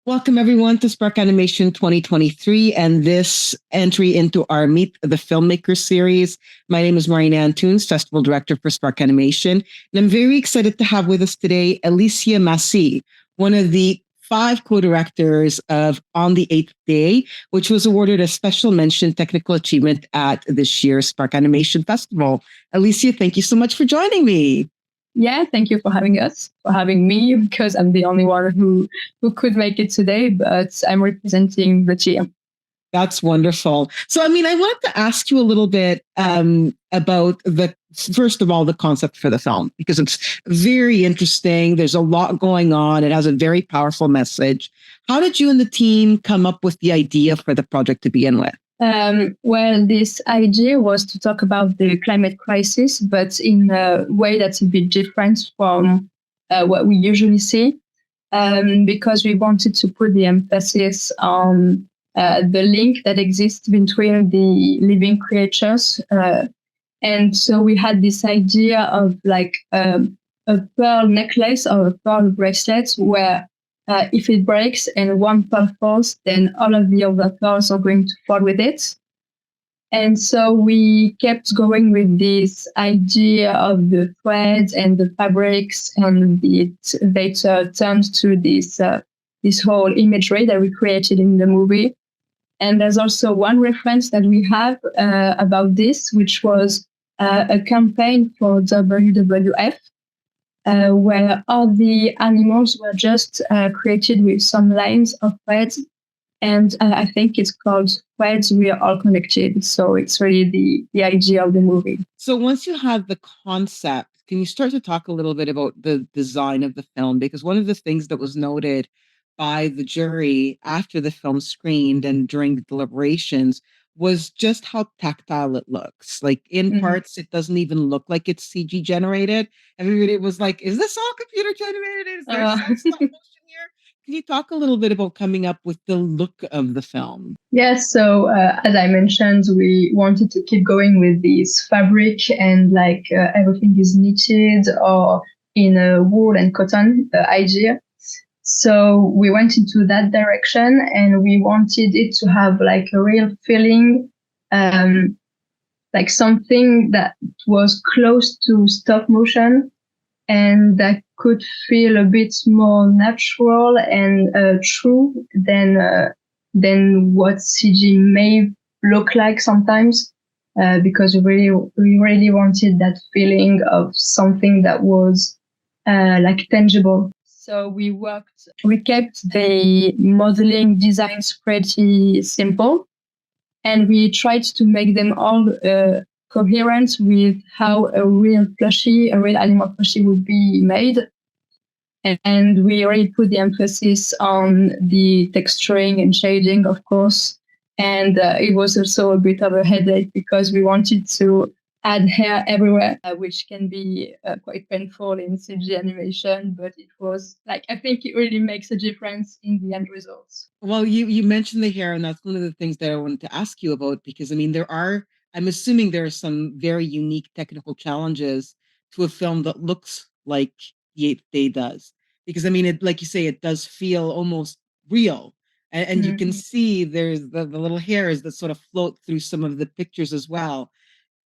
Welcome everyone to Spark Animation 2023 and this entry into our Meet the Filmmakers series. My name is Marina Antunes, Festival Director for Spark Animation, and I'm very excited to have with us today Alicia Massez, one of the 5 co-directors of On the Eighth Day, which was awarded a special mention technical achievement at this year's Spark Animation Festival. Alicia, thank you so much for joining me. Yeah, thank you for having me, because I'm the only one who could make it today, but I'm representing the team. That's wonderful. So, I mean, I wanted to ask you a little bit about first of all, the concept for the film, because it's very interesting. There's a lot going on. It has a very powerful message. How did you and the team come up with the idea for the project to begin with? Well, this idea was to talk about the climate crisis, but in a way that's a bit different from what we usually see, because we wanted to put the emphasis on the link that exists between the living creatures. And so we had this idea of like a pearl necklace or a pearl bracelet where if it breaks and one pearl falls, then all of the other pearls are going to fall with it. And so we kept going with this idea of the threads and the fabrics, and they turned to this whole imagery that we created in the movie. And there's also one reference that we have about this, which was a campaign for WWF, where all the animals were just created with some lines of threads. And I think it's called Threads We Are All Connected. So it's really the idea of the movie. So once you have the concept, can you start to talk a little bit about the design of the film? Because one of the things that was noted by the jury after the film screened and during the deliberations was just how tactile it looks. Like in parts, it doesn't even look like it's CG generated. Everybody was like, is this all computer generated? Is there some stop motion here? Can you talk a little bit about coming up with the look of the film? Yes, so as I mentioned, we wanted to keep going with this fabric, and like everything is knitted or in a wool and cotton idea. So we went into that direction, and we wanted it to have like a real feeling, like something that was close to stop motion and that could feel a bit more natural and true than what CG may look like sometimes, because we really wanted that feeling of something that was like tangible. So we kept the modeling designs pretty simple, and we tried to make them all coherent with how a real animal plushie would be made. And we really put the emphasis on the texturing and shading, of course. And it was also a bit of a headache because we wanted to add hair everywhere, which can be quite painful in CG animation. But it was like, I think it really makes a difference in the end results. Well, you mentioned the hair, and that's one of the things that I wanted to ask you about, because I mean, I'm assuming there are some very unique technical challenges to a film that looks like The Eighth Day does. Because I mean, it, like you say, it does feel almost real. And you can see there's the little hairs that sort of float through some of the pictures as well.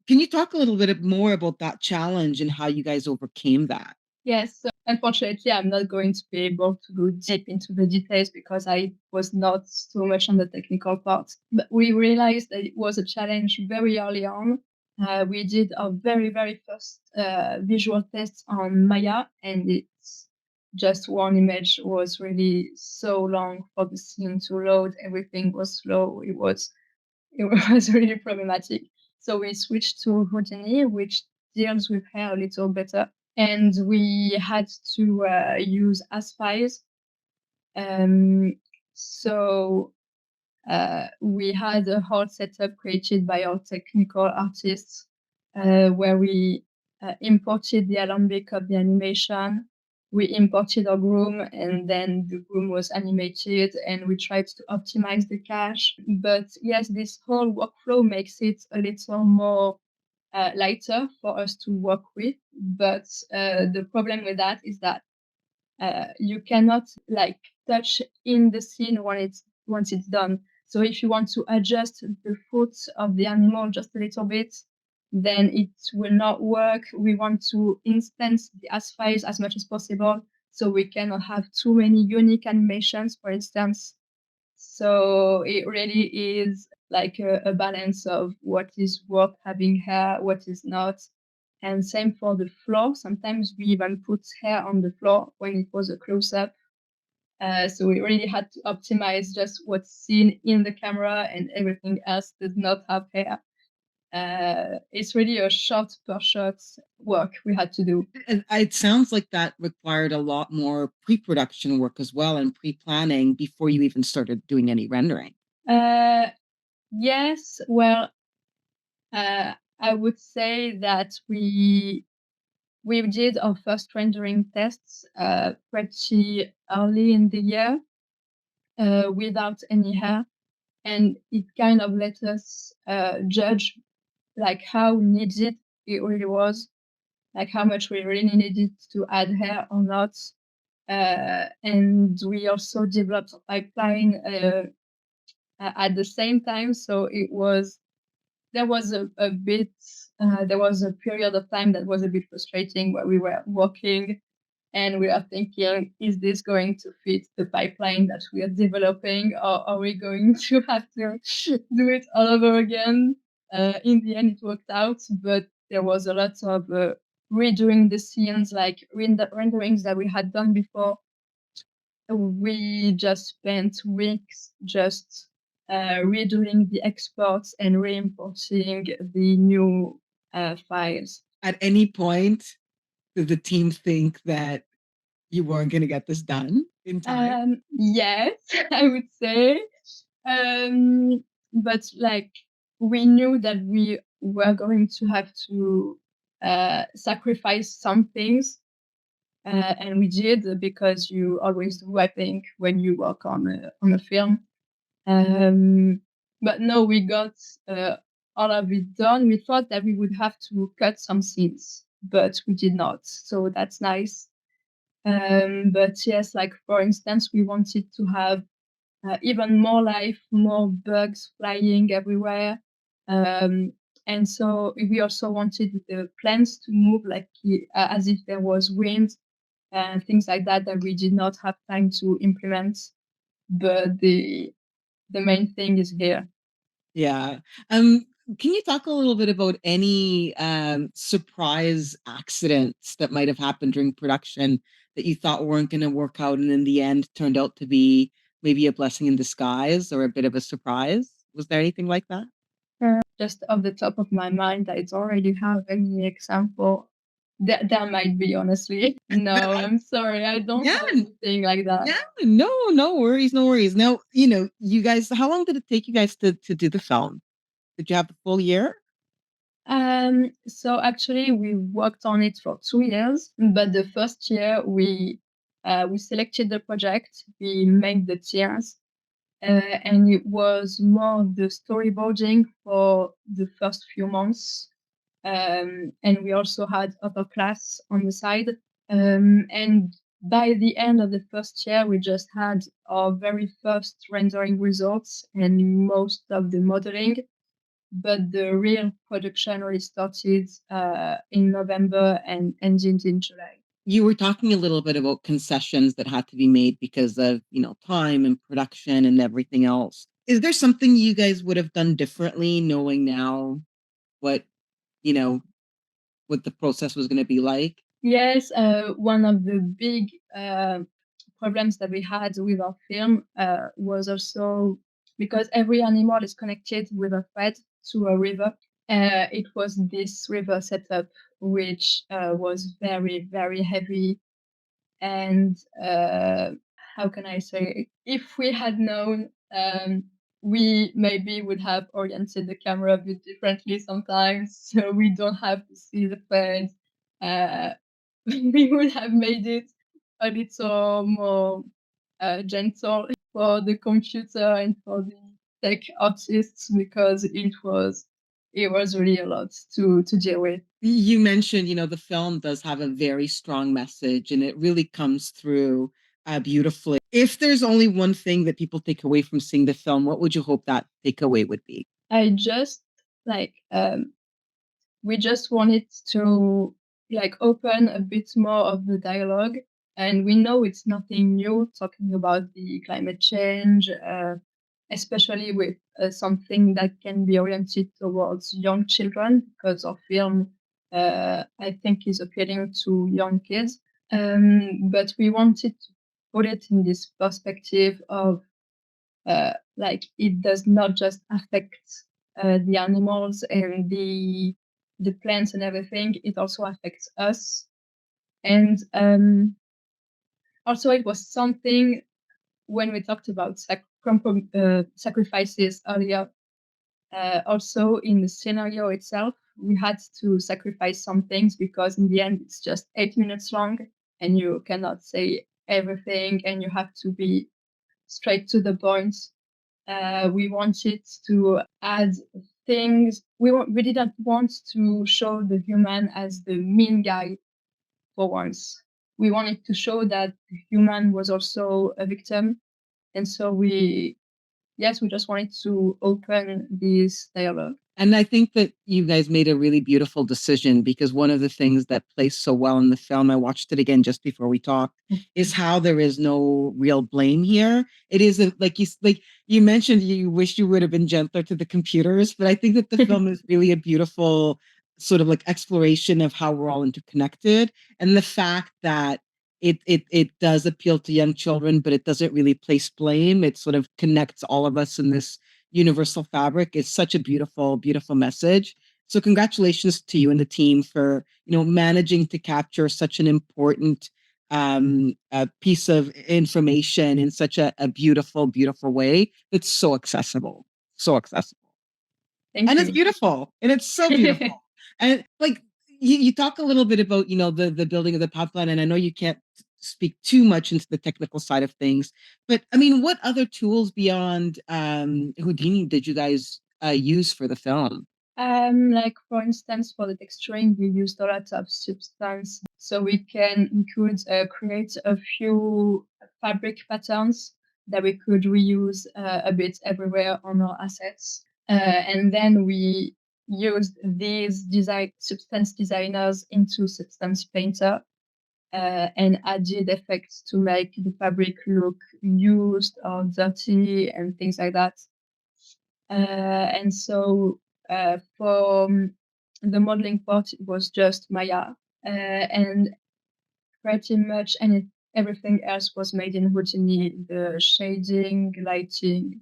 Can you talk a little bit more about that challenge and how you guys overcame that? Yes, so unfortunately, I'm not going to be able to go deep into the details because I was not so much on the technical part. But we realized that it was a challenge very early on. We did our very, very first visual tests on Maya, and it's just one image was really so long for the scene to load. Everything was slow. It was really problematic. So we switched to Houdini, which deals with hair a little better. And we had to use Aspice. So we had a whole setup created by our technical artists where we imported the alembic of the animation. We imported our groom, and then the groom was animated, and we tried to optimize the cache. But yes, this whole workflow makes it a little more lighter for us to work with. But the problem with that is that you cannot like touch in the scene once it's done. So if you want to adjust the foot of the animal just a little bit, then it will not work. We want to instance the files as much as possible, so we cannot have too many unique animations, for instance. So it really is like a balance of what is worth having hair, what is not. And same for the floor. Sometimes we even put hair on the floor when it was a close-up. So we really had to optimize just what's seen in the camera, and everything else does not have hair. It's really a shot per shot work we had to do. And it sounds like that required a lot more pre-production work as well, and pre-planning before you even started doing any rendering. Yes, well, I would say that we did our first rendering tests pretty early in the year without any hair, and it kind of let us judge like how needed it really was, like how much we really needed to add hair or not. And we also developed a pipeline at the same time, so there was a bit there was a period of time that was a bit frustrating, where we were working and we are thinking, is this going to fit the pipeline that we are developing, or are we going to have to do it all over again? In the end, it worked out, but there was a lot of redoing the scenes, like renderings that we had done before. We just spent weeks just redoing the exports and re-importing the new files. At any point, did the team think that you weren't going to get this done in time? Yes, I would say. But like, we knew that we were going to have to sacrifice some things. And we did, because you always do, I think, when you work on a film. But no, we got all of it done. We thought that we would have to cut some scenes, but we did not. So that's nice. But yes, like for instance, we wanted to have even more life, more bugs flying everywhere. And so we also wanted the plants to move like as if there was wind and things like that we did not have time to implement. But the main thing is here. Yeah. Can you talk a little bit about any surprise accidents that might have happened during production that you thought weren't going to work out and in the end turned out to be maybe a blessing in disguise or a bit of a surprise? Was there anything like that? Just off the top of my mind, I don't really have any example. There might be, honestly. No, I'm sorry. I don't have anything like that. Yeah, no worries, no worries. Now, you guys, how long did it take you guys to do the film? Did you have the full year? So actually, we worked on it for 2 years, but the first year we selected the project, we made the tiers, and it was more the storyboarding for the first few months. And we also had other class on the side. And by the end of the first year, we just had our very first rendering results and most of the modeling. But the real production really started in November and ended in July. You were talking a little bit about concessions that had to be made because of, time and production and everything else. Is there something you guys would have done differently, knowing now what, what the process was going to be like? Yes, one of the big problems that we had with our film was also because every animal is connected with a thread to a river. It was this river setup which was very, very heavy. And how can I say? If we had known, we maybe would have oriented the camera a bit differently sometimes, so we don't have to see the thread. We would have made it a little more gentle for the computer and for the tech artists, because it was really a lot to deal with. You mentioned, the film does have a very strong message and it really comes through beautifully. If there's only one thing that people take away from seeing the film, what would you hope that takeaway would be? I just like we just wanted to like open a bit more of the dialogue, and we know it's nothing new talking about the climate change, especially with something that can be oriented towards young children, because our film I think is appealing to young kids. But we wanted to put it in this perspective of like it does not just affect the animals and the plants and everything, it also affects us. And also it was something when we talked about sacrifices earlier, also in the scenario itself, we had to sacrifice some things because in the end it's just 8 minutes long and you cannot say everything and you have to be straight to the point. We wanted to add things. We didn't want to show the human as the mean guy for once. We wanted to show that the human was also a victim, and so we just wanted to open this dialogue. And I think that you guys made a really beautiful decision, because one of the things that plays so well in the film, I watched it again just before we talked, is how there is no real blame here. It isn't like you mentioned you wish you would have been gentler to the computers, but I think that the film is really a beautiful sort of like exploration of how we're all interconnected, and the fact that it does appeal to young children, but it doesn't really place blame. It sort of connects all of us in this universal fabric. Is such a beautiful, beautiful message. So congratulations to you and the team for, managing to capture such an important piece of information in such a beautiful, beautiful way that's so accessible. So accessible. Thank And you. it's beautiful. And it's so beautiful. And like you talk a little bit about, the building of the pipeline, and I know you can't speak too much into the technical side of things, but I mean, what other tools beyond Houdini did you guys use for the film? Like for instance, for the texturing, we used a lot of substance, so we create a few fabric patterns that we could reuse a bit everywhere on our assets. And then we used these substance designers into Substance Painter and added effects to make the fabric look used or dirty and things like that. And so for the modeling part, it was just Maya, and pretty much everything else was made in Houdini: the shading, lighting,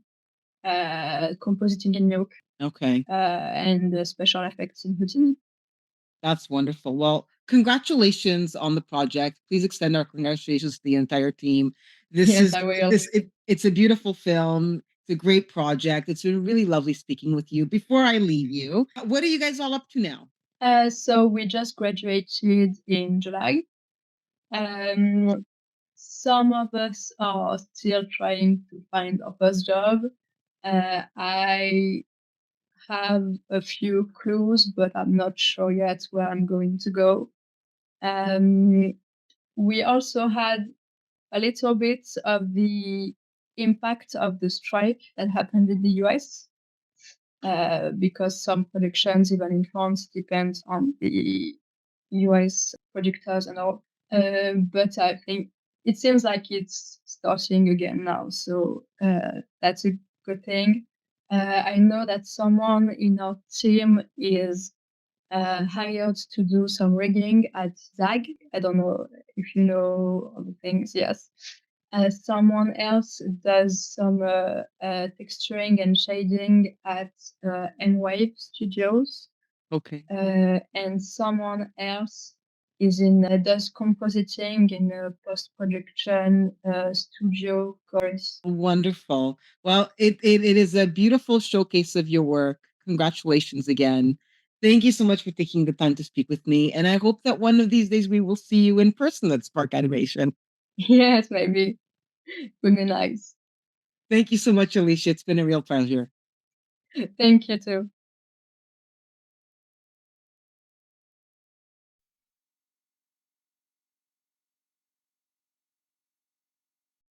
compositing in Nuke, Okay. and the special effects in Houdini. That's wonderful. Well, congratulations on the project. Please extend our congratulations to the entire team. Yes, I will. It's a beautiful film. It's a great project. It's been really lovely speaking with you. Before I leave you, what are you guys all up to now? So we just graduated in July. Some of us are still trying to find our first job. I have a few clues, but I'm not sure yet where I'm going to go. We also had a little bit of the impact of the strike that happened in the US, because some productions, even in France, depend on the US projectors and all. But I think it seems like it's starting again now, so that's a good thing. I know that someone in our team is hired to do some rigging at ZAG. I don't know if you know all the things. Yes. Someone else does some texturing and shading at N-Wave Studios. Okay. And someone else does compositing in a post-production studio course. Wonderful. Well, it is a beautiful showcase of your work. Congratulations again. Thank you so much for taking the time to speak with me. And I hope that one of these days we will see you in person at Spark Animation. Yes, maybe. Would be nice. Thank you so much, Alicia. It's been a real pleasure. Thank you too.